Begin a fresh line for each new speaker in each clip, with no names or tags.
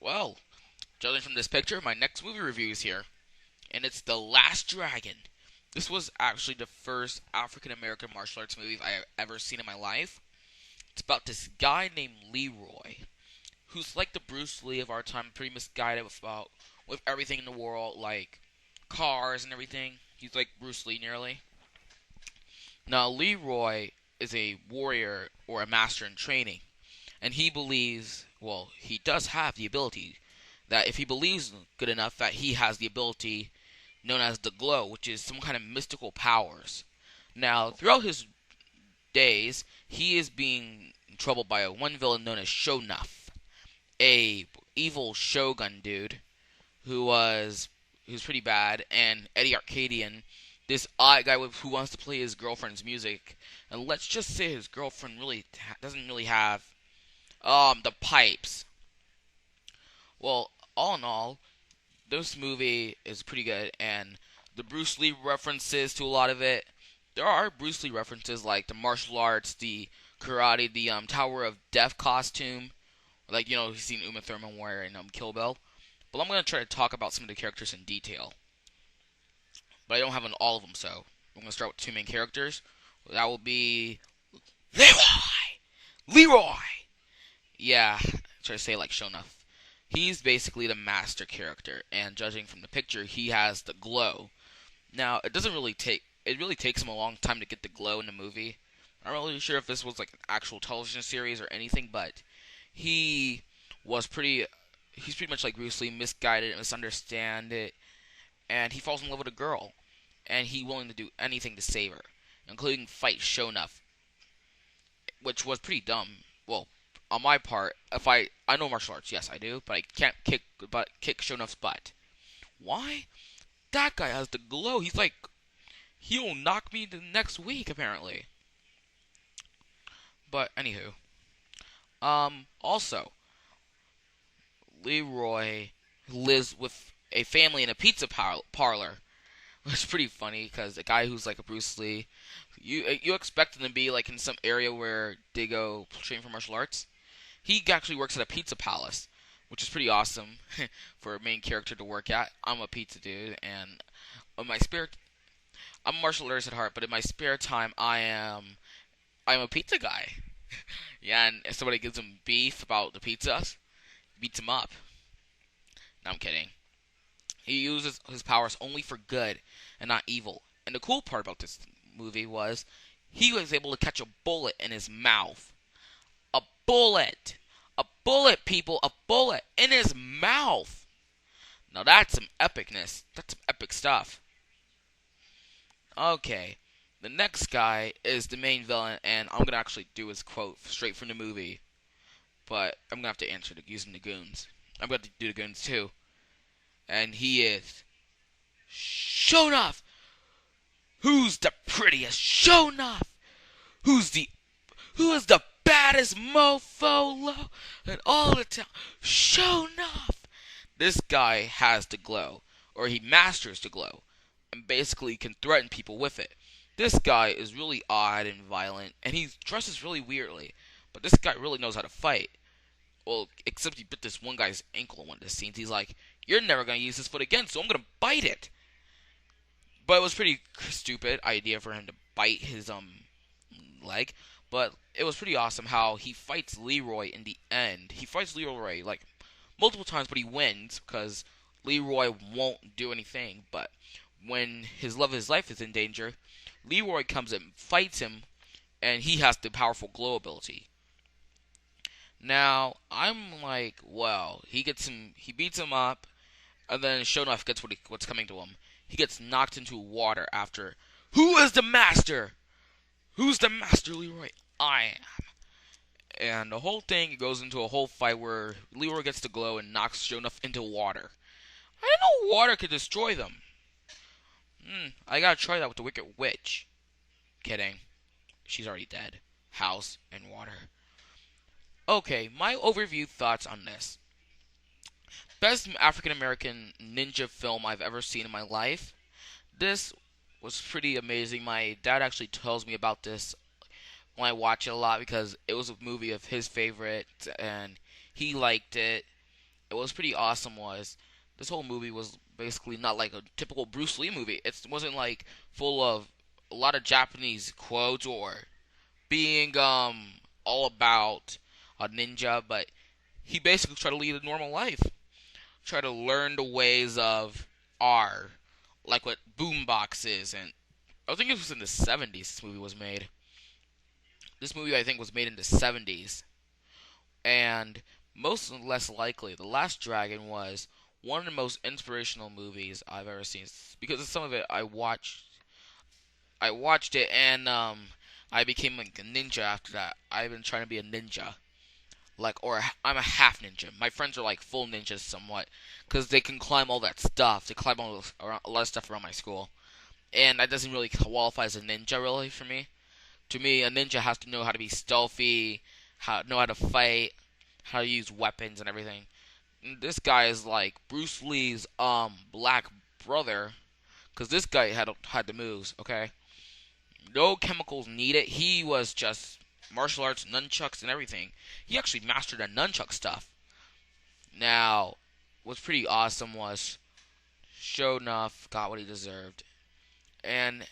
Well, judging from this picture, my next movie review is here, and it's The Last Dragon. This was actually the first African American martial arts movie I have ever seen in my life. It's about this guy named Leroy, who's like the Bruce Lee of our time, pretty misguided with everything in the world, like cars and everything. He's like Bruce Lee nearly. Now, Leroy is a warrior or a master in training, and he believes, well, he does have the ability that if he believes good enough that he has the ability known as the glow, which is some kind of mystical powers. Now, throughout his days, he is being troubled by one villain known as Shonuff, a evil shogun dude who's pretty bad, and Eddie Arcadian, this odd guy who wants to play his girlfriend's music, and let's just say his girlfriend really doesn't really have the pipes. Well, all in all, this movie is pretty good, and the Bruce Lee references to a lot of it. There are Bruce Lee references like the martial arts, the karate, the Tower of Death costume, like you've seen Uma Thurman wear in Kill Bill. But I'm gonna try to talk about some of the characters in detail. But I don't have all of them, so I'm gonna start with two main characters. That will be Leroy. Leroy. Yeah, try to say it like Shonuff. He's basically the master character, and judging from the picture, he has the glow. Now, it really takes him a long time to get the glow in the movie. I'm not really sure if this was like an actual television series or anything, but he was he's pretty much like Bruce Lee, misguided, misunderstand it, and he falls in love with a girl, and he's willing to do anything to save her, including fight Shonuff, which was pretty dumb. Well, on my part, if I know martial arts, yes I do, but I can't kick Shonuff's butt. Why? That guy has the glow. He'll knock me the next week apparently. But anywho, also Leroy lives with a family in a pizza parlor. It's pretty funny because a guy who's like a Bruce Lee, you expect him to be like in some area where they go train for martial arts. He actually works at a pizza palace, which is pretty awesome for a main character to work at. I'm a pizza dude, and in my spare, I'm a martial artist at heart, but in my spare time, I'm a pizza guy. Yeah, and if somebody gives him beef about the pizzas, he beats him up. No, I'm kidding. He uses his powers only for good and not evil. And the cool part about this movie was he was able to catch a bullet in his mouth. A bullet! A bullet, people! A bullet in his mouth! Now that's some epicness. That's some epic stuff. Okay. The next guy is the main villain, and I'm going to actually do his quote straight from the movie. But I'm going to have to answer using the goons. I'm going to do the goons too. And he is Shonuff. Who's the prettiest Shonuff? Who is the baddest mofo in all the town? Shonuff. This guy has the glow, or he masters the glow, and basically can threaten people with it. This guy is really odd and violent, and he dresses really weirdly. But this guy really knows how to fight. Well, except he bit this one guy's ankle in one of the scenes. He's like, "You're never gonna use this foot again, so I'm gonna bite it." But it was pretty stupid idea for him to bite his leg. But it was pretty awesome how he fights Leroy in the end. He fights Leroy like multiple times, but he wins because Leroy won't do anything. But when his love of his life is in danger, Leroy comes and fights him, and he has the powerful glow ability. Now, I'm like, well, he beats him up, and then Shonuff gets what's coming to him. He gets knocked into water after, who is the master? Who's the master, Leroy? I am. And the whole thing goes into a whole fight where Leroy gets the glow and knocks Shonuff into water. I didn't know water could destroy them. I gotta try that with the Wicked Witch. Kidding. She's already dead. House and water. Okay, my overview thoughts on this. Best African American ninja film I've ever seen in my life. This was pretty amazing. My dad actually tells me about this when I watch it a lot because it was a movie of his favorite and he liked it. It was pretty awesome. Was this whole movie was basically not like a typical Bruce Lee movie. It wasn't like full of a lot of Japanese quotes or being all about a ninja, but he basically tried to lead a normal life. Try to learn the ways of R, like what boombox is, and I think it was in the 70s. This movie was made. This movie I think was made in the 70s, and most less likely, The Last Dragon was one of the most inspirational movies I've ever seen because of some of it I watched it and I became like a ninja after that. I've been trying to be a ninja. Like, or I'm a half ninja. My friends are like full ninjas somewhat, because they can climb all that stuff. They climb a lot of stuff around my school, and that doesn't really qualify as a ninja really for me. To me, a ninja has to know how to be stealthy, know how to fight, how to use weapons and everything. And this guy is like Bruce Lee's black brother, because this guy had the moves. Okay, no chemicals needed. He was just martial arts, nunchucks, and everything. He actually mastered the nunchuck stuff. Now, what's pretty awesome was Sho'nuff got what he deserved, and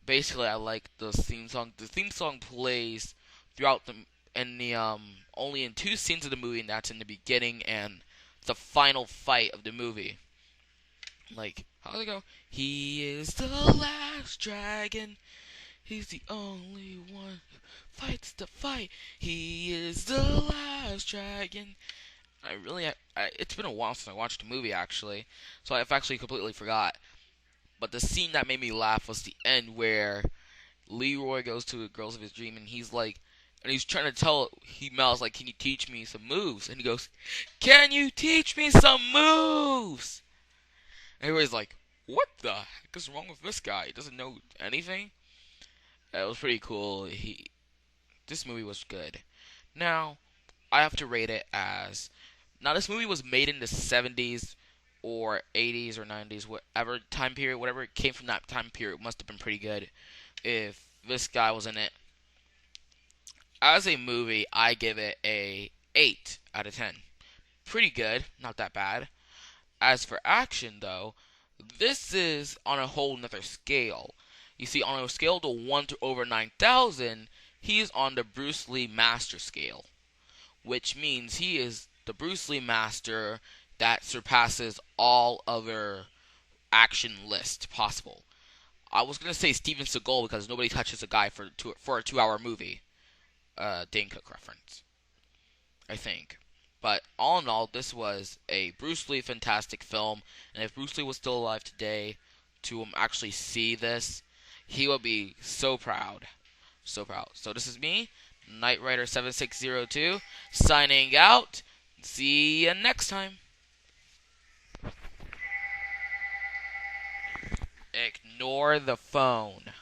basically I like the theme song. The theme song plays throughout the only in two scenes of the movie, and that's in the beginning and the final fight of the movie. Like, how does it go? He is the last dragon. He's the only one who fights the fight. He is the last dragon. It's been a while since I watched the movie actually, so I've actually completely forgot. But the scene that made me laugh was the end where Leroy goes to the girls of his dream and he's trying to tell, he mouths like, "Can you teach me some moves?" And he goes, "Can you teach me some moves?" And everybody's like, "What the heck is wrong with this guy? He doesn't know anything." It was pretty cool. This movie was good. Now, I have to rate it as, now this movie was made in the 70s or 80s or 90s, whatever time period, whatever it came from that time period, must have been pretty good if this guy was in it. As a movie, I give it a 8 out of 10. Pretty good, not that bad. As for action, though, this is on a whole nother scale. You see, on a scale to 1 to over 9,000, he is on the Bruce Lee Master scale, which means he is the Bruce Lee Master that surpasses all other action lists possible. I was gonna say Steven Seagal because nobody touches a guy for a 2 hour movie. Dane Cook reference, I think. But all in all, this was a Bruce Lee fantastic film, and if Bruce Lee was still alive today to actually see this, he would be so proud. So proud. So this is me, Knight Rider 7602, signing out. See you next time. Ignore the phone.